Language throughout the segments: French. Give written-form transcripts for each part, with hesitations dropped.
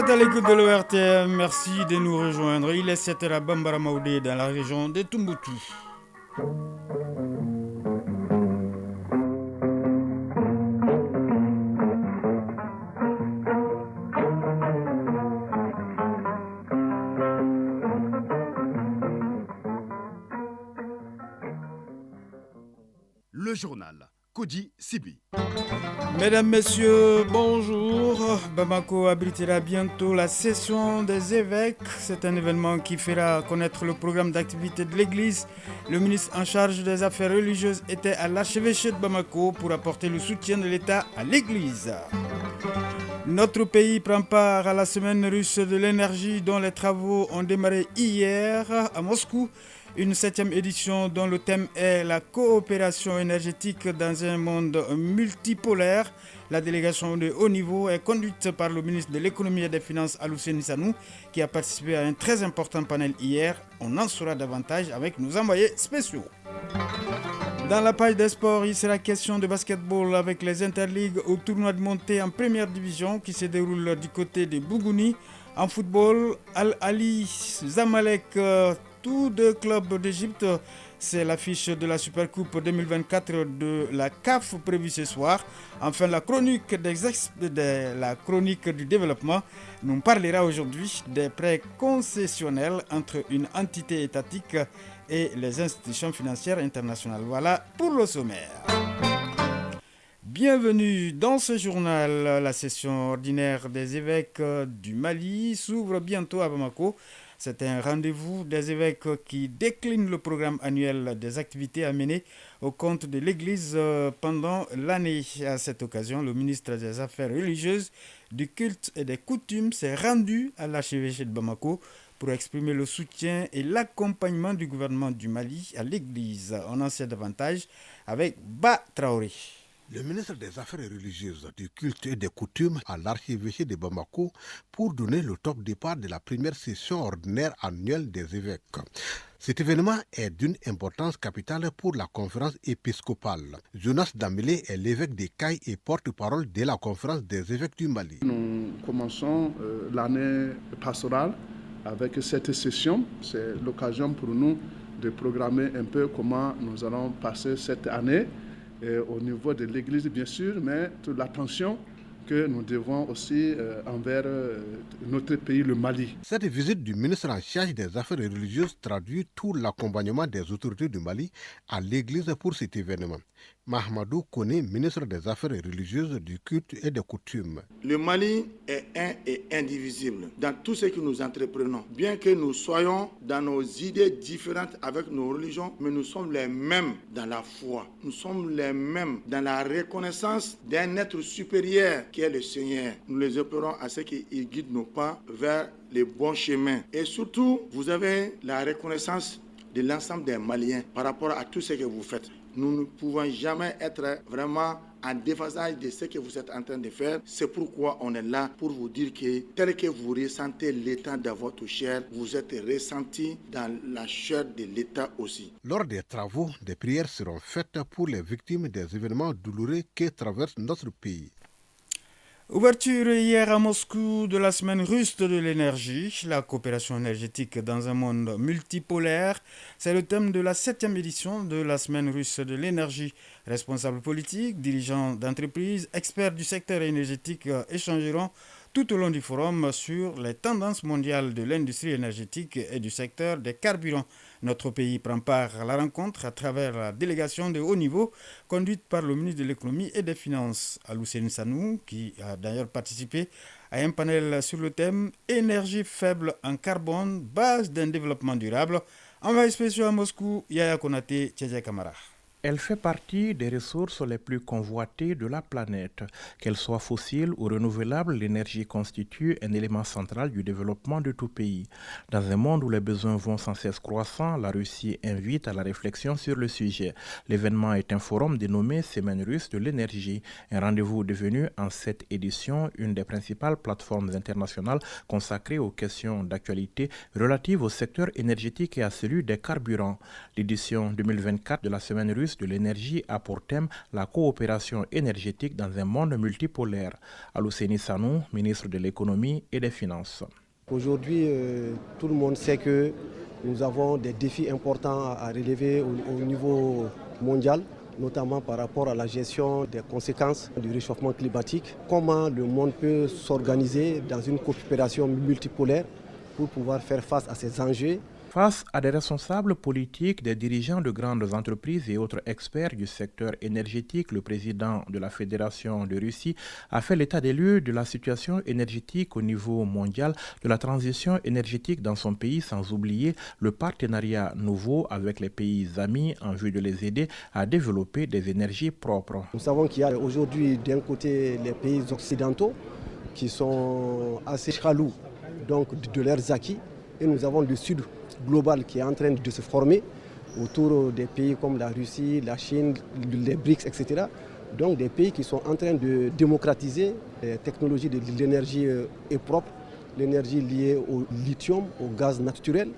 êtes à l'écoute de l'ORTM, merci de nous rejoindre. Il est 7h à Bambara Maoudé dans la région de Tumboutu. Le journal Kodi Sibi. Mesdames, Messieurs, bonjour. Bamako abritera bientôt la session des évêques. C'est un événement qui fera connaître le programme d'activité de l'Église. Le ministre en charge des affaires religieuses était à l'archevêché de Bamako pour apporter le soutien de l'État à l'Église. Notre pays prend part à la semaine russe de l'énergie dont les travaux ont démarré hier à Moscou. Une 7e édition dont le thème est la coopération énergétique dans un monde multipolaire. La délégation de haut niveau est conduite par le ministre de l'économie et des finances Alousseni Sanou qui a participé à un très important panel hier. On en saura davantage avec nos envoyés spéciaux. Dans la page des sports, il sera question de basketball avec les interligues au tournoi de montée en première division qui se déroule du côté de Bougouni. En football, Al-Ali, Zamalek, tous deux clubs d'Égypte, c'est l'affiche de la Supercoupe 2024 de la CAF prévue ce soir. Enfin, la chronique du développement nous parlera aujourd'hui des prêts concessionnels entre une entité étatique et les institutions financières internationales. Voilà pour le sommaire. Bienvenue dans ce journal. La session ordinaire des évêques du Mali s'ouvre bientôt à Bamako. C'est un rendez-vous des évêques qui décline le programme annuel des activités à mener au compte de l'Église pendant l'année. À cette occasion, le ministre des Affaires religieuses, du culte et des coutumes s'est rendu à l'archevêché de Bamako pour exprimer le soutien et l'accompagnement du gouvernement du Mali à l'Église. On en sait davantage avec Ba Traoré. Le ministre des Affaires religieuses, du culte et des coutumes à l'archevêché de Bamako pour donner le top départ de la première session ordinaire annuelle des évêques. Cet événement est d'une importance capitale pour la conférence épiscopale. Jonas Dambélé est l'évêque des Cailles et porte-parole de la conférence des évêques du Mali. Nous commençons l'année pastorale avec cette session. C'est l'occasion pour nous de programmer un peu comment nous allons passer cette année. Au niveau de l'Église, bien sûr, mais toute l'attention que nous devons aussi envers notre pays, le Mali. Cette visite du ministre en charge des Affaires religieuses traduit tout l'accompagnement des autorités du Mali à l'Église pour cet événement. Mahamadou Kone, ministre des Affaires religieuses, du culte et des coutumes. Le Mali est un et indivisible dans tout ce que nous entreprenons. Bien que nous soyons dans nos idées différentes avec nos religions, mais nous sommes les mêmes dans la foi. Nous sommes les mêmes dans la reconnaissance d'un être supérieur qui est le Seigneur. Nous les appelons à ce qu'il guide nos pas vers les bons chemins. Et surtout, vous avez la reconnaissance de l'ensemble des Maliens par rapport à tout ce que vous faites. Nous ne pouvons jamais être vraiment en déphasage de ce que vous êtes en train de faire. C'est pourquoi on est là pour vous dire que tel que vous ressentez l'état de votre chair, vous êtes ressenti dans la chair de l'état aussi. Lors des travaux, des prières seront faites pour les victimes des événements douloureux que traverse notre pays. Ouverture hier à Moscou de la semaine russe de l'énergie, la coopération énergétique dans un monde multipolaire. C'est le thème de la 7e édition de la semaine russe de l'énergie. Responsables politiques, dirigeants d'entreprises, experts du secteur énergétique échangeront tout au long du forum sur les tendances mondiales de l'industrie énergétique et du secteur des carburants. Notre pays prend part à la rencontre à travers la délégation de haut niveau conduite par le ministre de l'économie et des finances, Alousseni Sanou, qui a d'ailleurs participé à un panel sur le thème « Énergie faible en carbone, base d'un développement durable ». Envoyé spécial à Moscou, Yaya Konaté, Tchétché Kamara. Elle fait partie des ressources les plus convoitées de la planète. Qu'elle soit fossile ou renouvelable, l'énergie constitue un élément central du développement de tout pays. Dans un monde où les besoins vont sans cesse croissant, la Russie invite à la réflexion sur le sujet. L'événement est un forum dénommé Semaine russe de l'énergie, un rendez-vous devenu en cette édition une des principales plateformes internationales consacrées aux questions d'actualité relatives au secteur énergétique et à celui des carburants. L'édition 2024 de la Semaine russe russe de l'énergie a pour thème la coopération énergétique dans un monde multipolaire. Alouseni Sanou, ministre de l'économie et des finances. Aujourd'hui, tout le monde sait que nous avons des défis importants à relever au niveau mondial, notamment par rapport à la gestion des conséquences du réchauffement climatique. Comment le monde peut s'organiser dans une coopération multipolaire pour pouvoir faire face à ces enjeux. Face à des responsables politiques, des dirigeants de grandes entreprises et autres experts du secteur énergétique, le président de la Fédération de Russie a fait l'état des lieux de la situation énergétique au niveau mondial, de la transition énergétique dans son pays, sans oublier le partenariat nouveau avec les pays amis en vue de les aider à développer des énergies propres. Nous savons qu'il y a aujourd'hui d'un côté les pays occidentaux qui sont assez jaloux donc, de leurs acquis et nous avons le sud global qui est en train de se former autour des pays comme la Russie, la Chine, les BRICS, etc. Donc des pays qui sont en train de démocratiser les technologies de l'énergie et propre, l'énergie liée au lithium, au gaz naturel,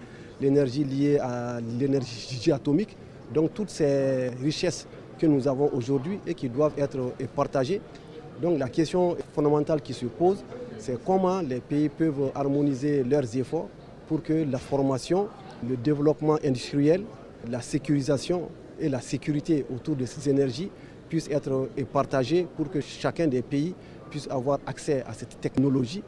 l'énergie liée à l'énergie atomique. Donc toutes ces richesses que nous avons aujourd'hui et qui doivent être partagées. Donc la question fondamentale qui se pose, c'est comment les pays peuvent harmoniser leurs efforts pour que la formation, le développement industriel, la sécurisation et la sécurité autour de ces énergies puissent être partagées pour que chacun des pays puisse avoir accès à cette technologie.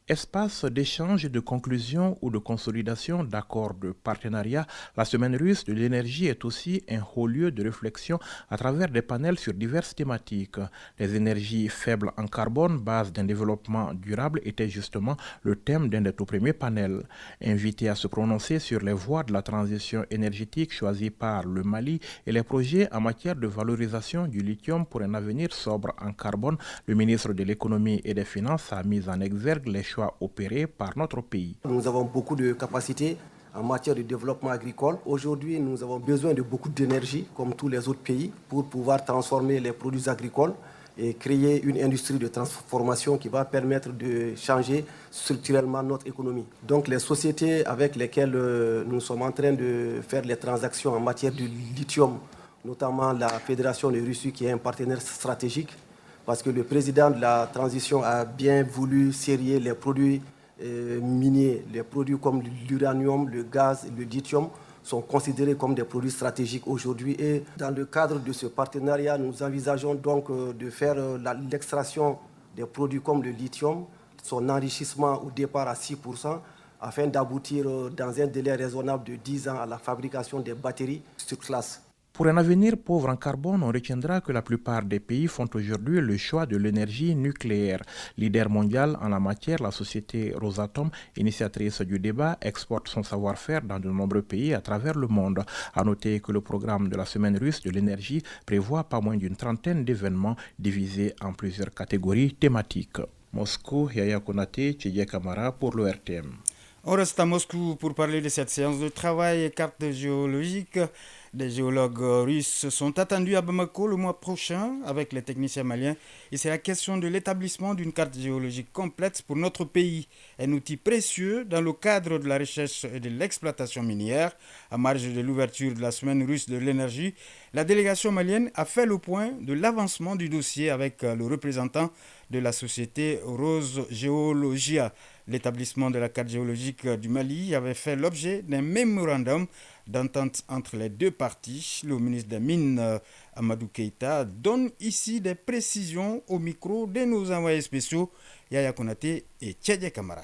Espace d'échange et de conclusion ou de consolidation d'accords de partenariat, la Semaine russe de l'énergie est aussi un haut lieu de réflexion à travers des panels sur diverses thématiques. Les énergies faibles en carbone, base d'un développement durable, était justement le thème d'un des tout premiers panels. Invité à se prononcer sur les voies de la transition énergétique choisies par le Mali et les projets en matière de valorisation du lithium pour un avenir sobre en carbone, le ministre de l'économie et des finances a mis en exergue les choix opérés par notre pays. Nous avons beaucoup de capacités en matière de développement agricole. Aujourd'hui, nous avons besoin de beaucoup d'énergie, comme tous les autres pays, pour pouvoir transformer les produits agricoles et créer une industrie de transformation qui va permettre de changer structurellement notre économie. Donc les sociétés avec lesquelles nous sommes en train de faire les transactions en matière de lithium, notamment la Fédération de Russie qui est un partenaire stratégique, parce que le président de la transition a bien voulu sérier les produits miniers, les produits comme l'uranium, le gaz, le lithium sont considérés comme des produits stratégiques aujourd'hui. Et dans le cadre de ce partenariat, nous envisageons donc de faire l'extraction des produits comme le lithium, son enrichissement au départ à 6%, afin d'aboutir dans un délai raisonnable de 10 ans à la fabrication des batteries sur classe. Pour un avenir pauvre en carbone, on retiendra que la plupart des pays font aujourd'hui le choix de l'énergie nucléaire. Leader mondial en la matière, la société Rosatom, initiatrice du débat, exporte son savoir-faire dans de nombreux pays à travers le monde. À noter que le programme de la Semaine russe de l'énergie prévoit pas moins d'une trentaine d'événements divisés en plusieurs catégories thématiques. Moscou, Yaya Konaté, Tchédié Camara pour l'ORTM. On reste à Moscou pour parler de cette séance de travail et cartes géologiques. Des géologues russes sont attendus à Bamako le mois prochain avec les techniciens maliens. Et c'est la question de l'établissement d'une carte géologique complète pour notre pays. Un outil précieux dans le cadre de la recherche et de l'exploitation minière. À marge de l'ouverture de la Semaine russe de l'énergie, la délégation malienne a fait le point de l'avancement du dossier avec le représentant de la société Rose Géologia. L'établissement de la carte géologique du Mali avait fait l'objet d'un mémorandum d'entente entre les deux parties. Le ministre des Mines, Amadou Keïta, donne ici des précisions au micro de nos envoyés spéciaux, Yaya Konaté et Tchédié Camara.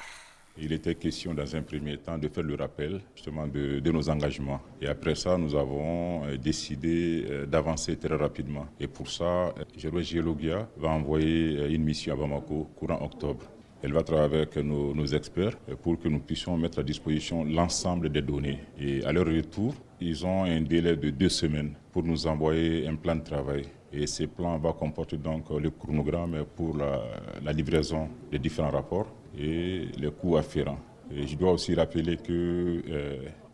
Il était question dans un premier temps de faire le rappel justement de nos engagements. Et après ça, nous avons décidé d'avancer très rapidement. Et pour ça, Géologia va envoyer une mission à Bamako courant octobre. Elle va travailler avec nos experts pour que nous puissions mettre à disposition l'ensemble des données. Et à leur retour, ils ont un délai de 2 semaines pour nous envoyer un plan de travail. Et ce plan va comporter donc le chronogramme pour la livraison des différents rapports et les coûts afférents. Et je dois aussi rappeler que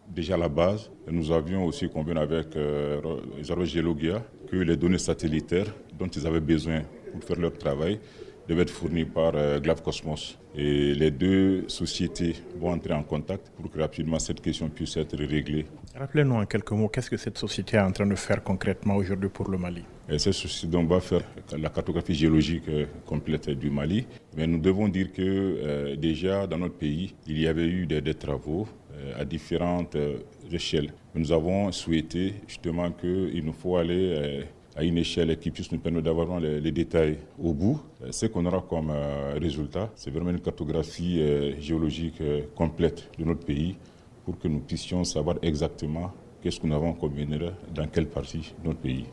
déjà à la base, nous avions aussi convenu avec Géologia que les données satellitaires dont ils avaient besoin pour faire leur travail devait être fourni par Glav Cosmos. Et les deux sociétés vont entrer en contact pour que rapidement cette question puisse être réglée. Rappelez-nous en quelques mots, qu'est-ce que cette société est en train de faire concrètement aujourd'hui pour le Mali? Et cette société va faire la cartographie géologique complète du Mali. Mais nous devons dire que déjà dans notre pays, il y avait eu des travaux à différentes échelles. Nous avons souhaité justement qu'il nous faut aller à une échelle qui puisse nous permettre d'avoir les détails au bout. Ce qu'on aura comme résultat, c'est vraiment une cartographie géologique complète de notre pays pour que nous puissions savoir exactement qu'est-ce que nous avons comme minerai dans quelle partie de notre pays.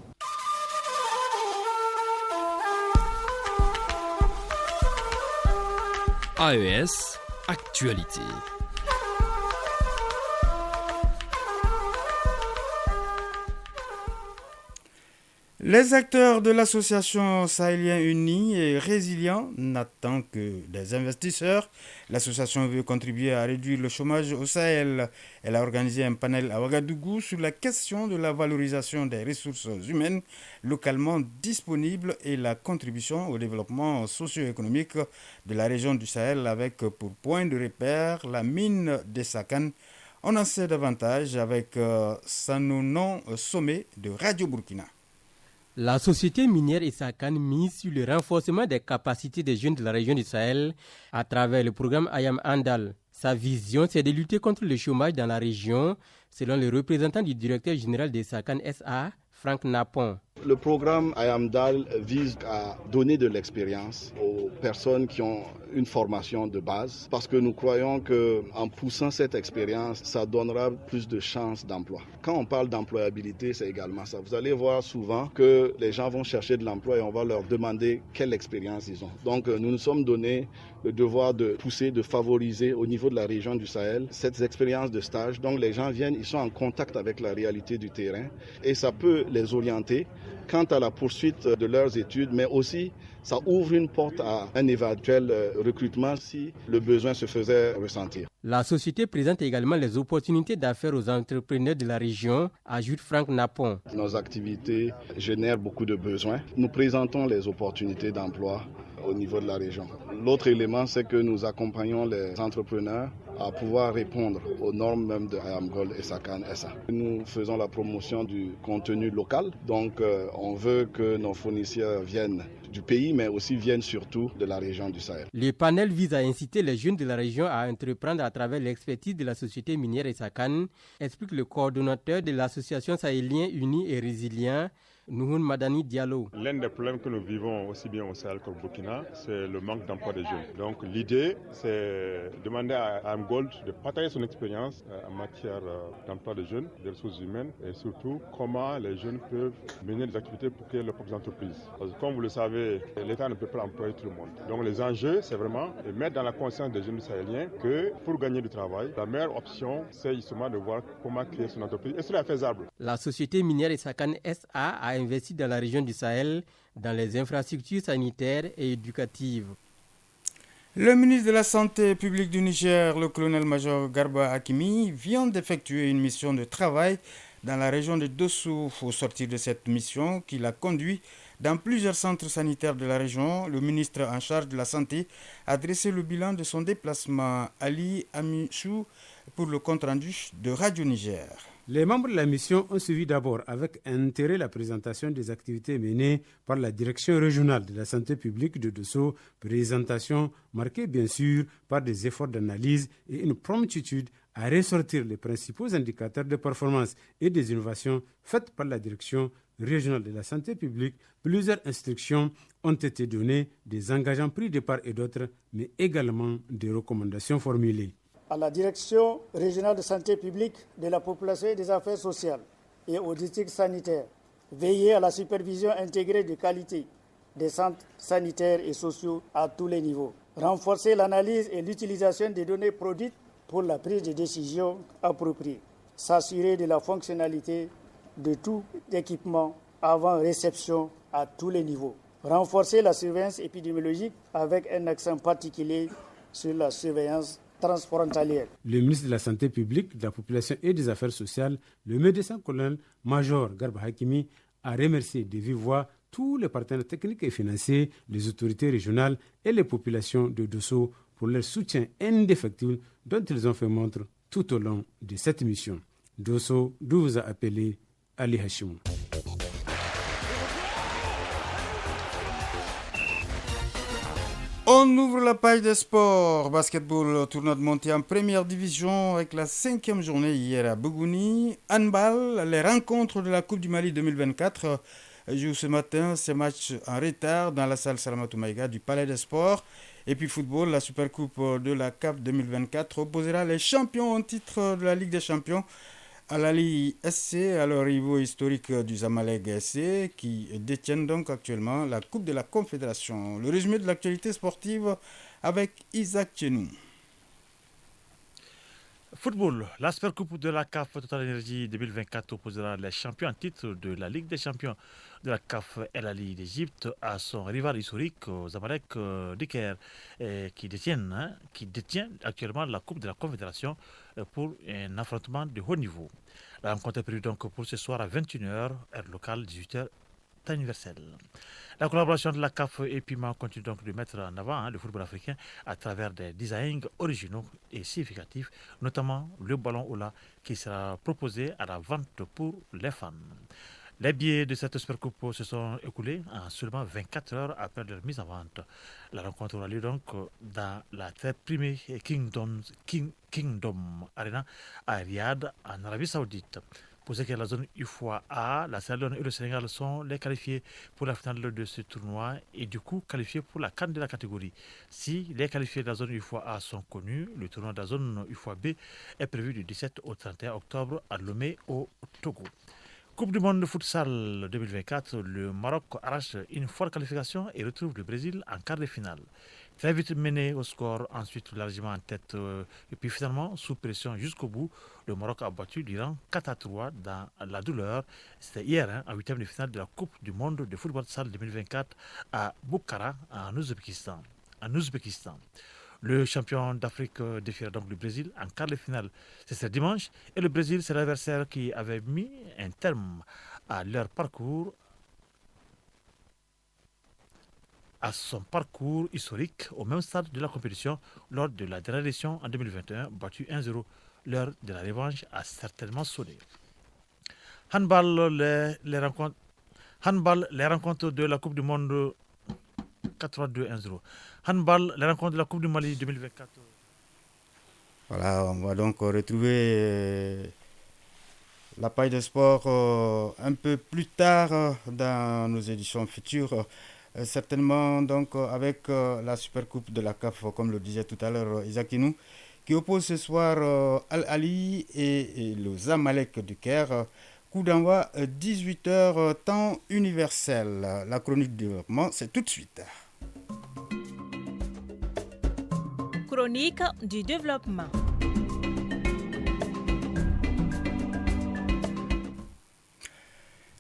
AES, actualité. Les acteurs de l'association Sahélien Unis et Résilient n'attendent que des investisseurs. L'association veut contribuer à réduire le chômage au Sahel. Elle a organisé un panel à Ouagadougou sur la question de la valorisation des ressources humaines localement disponibles et la contribution au développement socio-économique de la région du Sahel avec pour point de repère la mine d'Essakan. On en sait davantage avec Sanonon Sommet de Radio Burkina. La société minière Essakan mise sur le renforcement des capacités des jeunes de la région du Sahel à travers le programme Ayam Andal. Sa vision, c'est de lutter contre le chômage dans la région, selon le représentant du directeur général d'Essakan SA, Franck Napon. Le programme Ayamdal vise à donner de l'expérience aux personnes qui ont une formation de base parce que nous croyons qu'en poussant cette expérience, ça donnera plus de chances d'emploi. Quand on parle d'employabilité, c'est également ça. Vous allez voir souvent que les gens vont chercher de l'emploi et on va leur demander quelle expérience ils ont. Donc nous nous sommes donné le devoir de pousser, de favoriser au niveau de la région du Sahel cette expérience de stage. Donc les gens viennent, ils sont en contact avec la réalité du terrain et ça peut les orienter quant à la poursuite de leurs études, mais aussi ça ouvre une porte à un éventuel recrutement si le besoin se faisait ressentir. La société présente également les opportunités d'affaires aux entrepreneurs de la région, ajoute Franck Napon. Nos activités génèrent beaucoup de besoins. Nous présentons les opportunités d'emploi au niveau de la région. L'autre élément, c'est que nous accompagnons les entrepreneurs à pouvoir répondre aux normes même de Ayam Gold et Sakan SA. Nous faisons la promotion du contenu local, donc on veut que nos fournisseurs viennent du pays, mais aussi viennent surtout de la région du Sahel. Le panel vise à inciter les jeunes de la région à entreprendre à travers l'expertise de la société minière Essakan, explique le coordonnateur de l'association Sahélien Unis et Résilient, Nouhoun Madani Diallo. L'un des problèmes que nous vivons aussi bien au Sahel qu'au Burkina, c'est le manque d'emploi des jeunes. Donc l'idée, c'est demander à Ayam Gold de partager son expérience en matière d'emploi des jeunes, des ressources humaines et surtout comment les jeunes peuvent mener des activités pour créer leurs propres entreprises. Parce que comme vous le savez, l'État ne peut pas employer tout le monde. Donc les enjeux, c'est vraiment de mettre dans la conscience des jeunes sahéliens que pour gagner du travail, la meilleure option, c'est justement de voir comment créer son entreprise et cela est faisable. La société minière Essakan SA a investi dans la région du Sahel dans les infrastructures sanitaires et éducatives. Le ministre de la Santé publique du Niger, le colonel-major Garba Hakimi, vient d'effectuer une mission de travail dans la région de Dossou. Au sortir de cette mission qui l'a conduit dans plusieurs centres sanitaires de la région, le ministre en charge de la Santé a dressé le bilan de son déplacement. Ali Amichou pour le compte-rendu de Radio Niger. Les membres de la mission ont suivi d'abord avec intérêt la présentation des activités menées par la direction régionale de la santé publique de Dosso, présentation marquée bien sûr par des efforts d'analyse et une promptitude à ressortir les principaux indicateurs de performance et des innovations faites par la direction régionale de la santé publique. Plusieurs instructions ont été données, des engagements pris de part et d'autre, mais également des recommandations formulées. À la direction régionale de santé publique de la population et des affaires sociales et aux districts sanitaires, veiller à la supervision intégrée de qualité des centres sanitaires et sociaux à tous les niveaux, renforcer l'analyse et l'utilisation des données produites pour la prise de décisions appropriées, s'assurer de la fonctionnalité de tout équipement avant réception à tous les niveaux, renforcer la surveillance épidémiologique avec un accent particulier sur la surveillance transfrontalière. Le ministre de la Santé publique, de la Population et des Affaires sociales, le médecin colonel-major Garba Hakimi, a remercié de vive voix tous les partenaires techniques et financiers, les autorités régionales et les populations de Dosso pour leur soutien indéfectible dont ils ont fait montre tout au long de cette mission. Dosso, d'où vous a appelé Ali Hashim. On ouvre la page des sports. Basketball, tournoi de montée en première division avec la 5e journée hier à Bougouni. Handball, les rencontres de la Coupe du Mali 2024 jouent ce matin ces matchs en retard dans la salle Salamatou Maïga du Palais des Sports. Et puis football, la Supercoupe de la CAF 2024 opposera les champions en titre de la Ligue des Champions à l'Ali SC, à leur rivaux historique du Zamalek SC, qui détiennent donc actuellement la Coupe de la Confédération. Le résumé de l'actualité sportive avec Isaac Tchenou. Football, la Supercoupe de la CAF Total Energy 2024 opposera les champions en titre de la Ligue des champions de la CAF El Ali d'Égypte à son rival historique Zamalek du Caire, qui détient actuellement la Coupe de la Confédération pour un affrontement de haut niveau. La rencontre est prévue donc pour ce soir à 21h, heure locale, 18h, temps universel. La collaboration de la CAF et Pima continue donc de mettre en avant le football africain à travers des designs originaux et significatifs, notamment le ballon Ola qui sera proposé à la vente pour les fans. Les billets de cette Supercoupe se sont écoulés en seulement 24 heures après leur mise en vente. La rencontre aura lieu donc dans la très primée Kingdom Arena à Riyad, en Arabie Saoudite. Pour ce qui est de la zone UFOA, la Sierra Leone et le Sénégal sont les qualifiés pour la finale de ce tournoi et du coup qualifiés pour la CAN de la catégorie. Si les qualifiés de la zone UFOA sont connus, le tournoi de la zone UFOA-B est prévu du 17 au 31 octobre à Lomé au Togo. Coupe du monde de futsal 2024, le Maroc arrache une forte qualification et retrouve le Brésil en quart de finale. Très vite mené au score, ensuite largement en tête, et puis finalement, sous pression jusqu'au bout, le Maroc a battu l'Iran 4-3 dans la douleur. C'était hier, en 8e de finale de la Coupe du monde de football salle 2024 à Bukhara, en Ouzbékistan. Le champion d'Afrique défiera donc le Brésil en quart de finale. C'est ce dimanche et le Brésil, c'est l'adversaire qui avait mis un terme à leur parcours, à son parcours historique au même stade de la compétition lors de la dernière édition en 2021, battu 1-0. L'heure de la revanche a certainement sonné. Handball, les rencontres de la Coupe du Monde 4-2-1-0. Handball, les rencontres de la Coupe du Mali 2024. Voilà, on va donc retrouver la page de sport un peu plus tard dans nos éditions futures. Certainement donc avec la Supercoupe de la CAF, comme le disait tout à l'heure Isaac Inou, qui oppose ce soir Al-Ali et le Zamalek du Caire. Coup d'envoi 18h, temps universel. La chronique du développement, c'est tout de suite. Chronique du développement.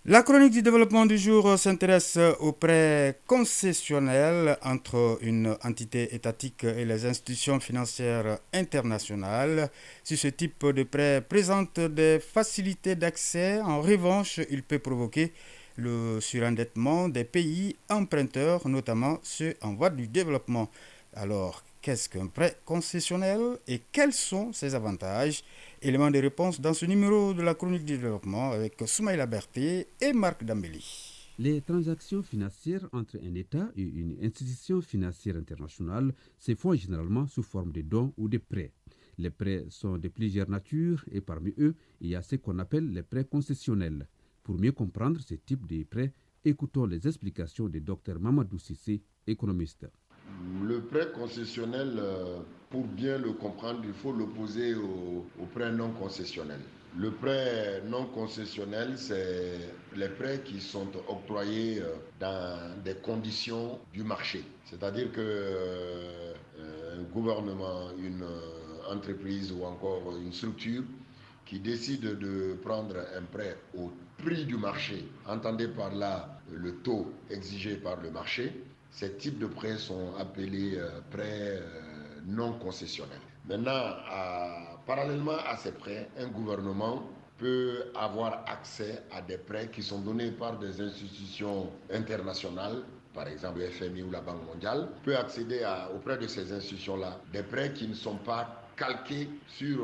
La chronique du développement du jour s'intéresse aux prêts concessionnels entre une entité étatique et les institutions financières internationales. Si ce type de prêt présente des facilités d'accès, en revanche, il peut provoquer le surendettement des pays emprunteurs, notamment ceux en voie du développement. Alors, qu'est-ce qu'un prêt concessionnel et quels sont ses avantages? Élément de réponse dans ce numéro de la chronique du développement avec Soumaïla Berthe et Marc Dambeli. Les transactions financières entre un État et une institution financière internationale se font généralement sous forme de dons ou de prêts. Les prêts sont de plusieurs natures et parmi eux, il y a ce qu'on appelle les prêts concessionnels. Pour mieux comprendre ce type de prêts, écoutons les explications du Dr Mamadou Sissé, économiste. Le prêt concessionnel, pour bien le comprendre, il faut l'opposer au prêt non concessionnel. Le prêt non concessionnel, c'est les prêts qui sont octroyés dans des conditions du marché. C'est-à-dire qu'un gouvernement, une entreprise ou encore une structure qui décide de prendre un prêt au prix du marché, entendez par là le taux exigé par le marché, ces types de prêts sont appelés prêts non concessionnels. Maintenant, parallèlement à ces prêts, un gouvernement peut avoir accès à des prêts qui sont donnés par des institutions internationales, par exemple le FMI ou la Banque mondiale, peut accéder auprès de ces institutions-là des prêts qui ne sont pas calqués sur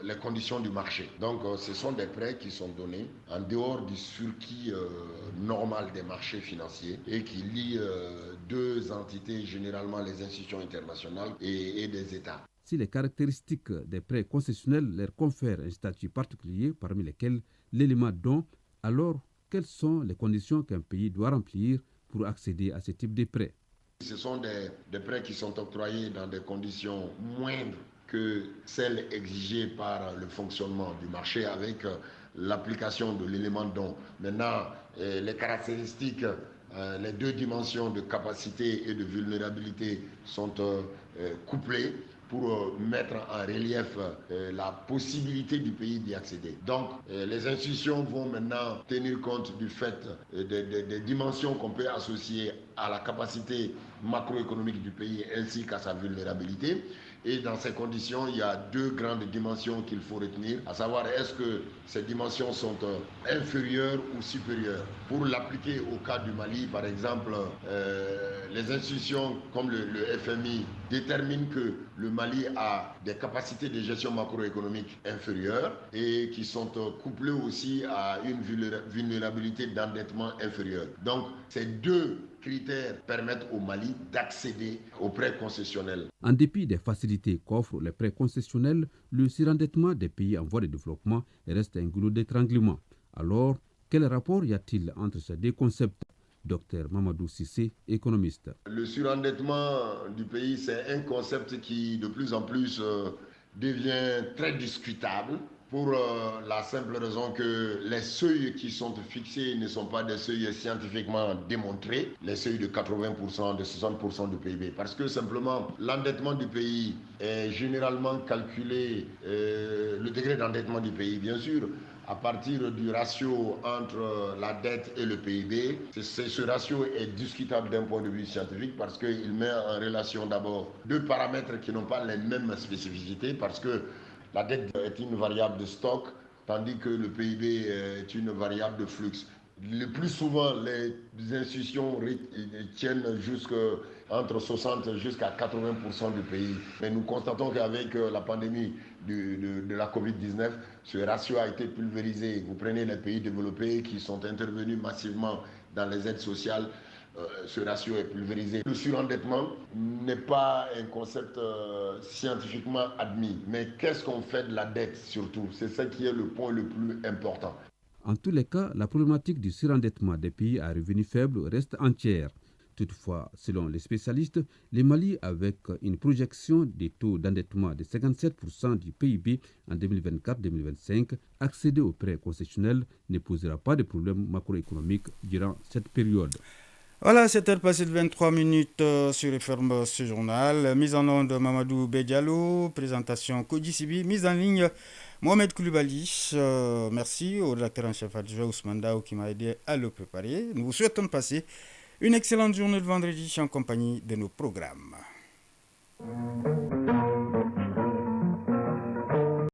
les conditions du marché. Donc ce sont des prêts qui sont donnés en dehors du circuit normal des marchés financiers et qui lient deux entités, généralement les institutions internationales et des États. Si les caractéristiques des prêts concessionnels leur confèrent un statut particulier, parmi lesquels l'élément don, alors quelles sont les conditions qu'un pays doit remplir pour accéder à ce type de prêts? Ce sont des prêts qui sont octroyés dans des conditions moindres que celles exigées par le fonctionnement du marché avec l'application de l'élément don. Maintenant, les caractéristiques, les deux dimensions de capacité et de vulnérabilité sont couplées pour mettre en relief la possibilité du pays d'y accéder. Donc, les institutions vont maintenant tenir compte du fait des dimensions qu'on peut associer à la capacité macroéconomique du pays ainsi qu'à sa vulnérabilité. Et dans ces conditions, il y a deux grandes dimensions qu'il faut retenir, à savoir est-ce que ces dimensions sont inférieures ou supérieures. Pour l'appliquer au cas du Mali, par exemple, les institutions comme le FMI déterminent que le Mali a des capacités de gestion macroéconomique inférieures et qui sont couplées aussi à une vulnérabilité d'endettement inférieure. Donc, ces deux critères permettent au Mali d'accéder aux prêts concessionnels. En dépit des facilités qu'offrent les prêts concessionnels, le surendettement des pays en voie de développement reste un goulot d'étranglement. Alors, quel rapport y a-t-il entre ces deux concepts? Dr Mamadou Cissé, économiste. Le surendettement du pays, c'est un concept qui de plus en plus devient très discutable pour la simple raison que les seuils qui sont fixés ne sont pas des seuils scientifiquement démontrés, les seuils de 80%, de 60% du PIB. Parce que simplement, l'endettement du pays est généralement calculé, le degré d'endettement du pays, bien sûr, à partir du ratio entre la dette et le PIB. Ce ratio est discutable d'un point de vue scientifique parce qu'il met en relation d'abord deux paramètres qui n'ont pas les mêmes spécificités, parce que la dette est une variable de stock, tandis que le PIB est une variable de flux. Le plus souvent, les institutions tiennent entre 60 jusqu'à 80% du pays. Mais nous constatons qu'avec la pandémie de la Covid-19, ce ratio a été pulvérisé. Vous prenez les pays développés qui sont intervenus massivement dans les aides sociales, ce ratio est pulvérisé. Le surendettement n'est pas un concept scientifiquement admis. Mais qu'est-ce qu'on fait de la dette surtout? C'est ça qui est le point le plus important. En tous les cas, la problématique du surendettement des pays à revenus faibles reste entière. Toutefois, selon les spécialistes, le Mali, avec une projection des taux d'endettement de 57% du PIB en 2024-2025, accéder aux prêts concessionnels ne posera pas de problème macroéconomique durant cette période. Voilà, 7h passées de 23 minutes sur les fermes ce journal. Mise en onde de Mamadou Bedialo, présentation Kodi Sibi, mise en ligne Mohamed Koulibaly. Merci au rédacteur en chef adjoint Ousmane Daou qui m'a aidé à le préparer. Nous vous souhaitons passer une excellente journée de vendredi en compagnie de nos programmes.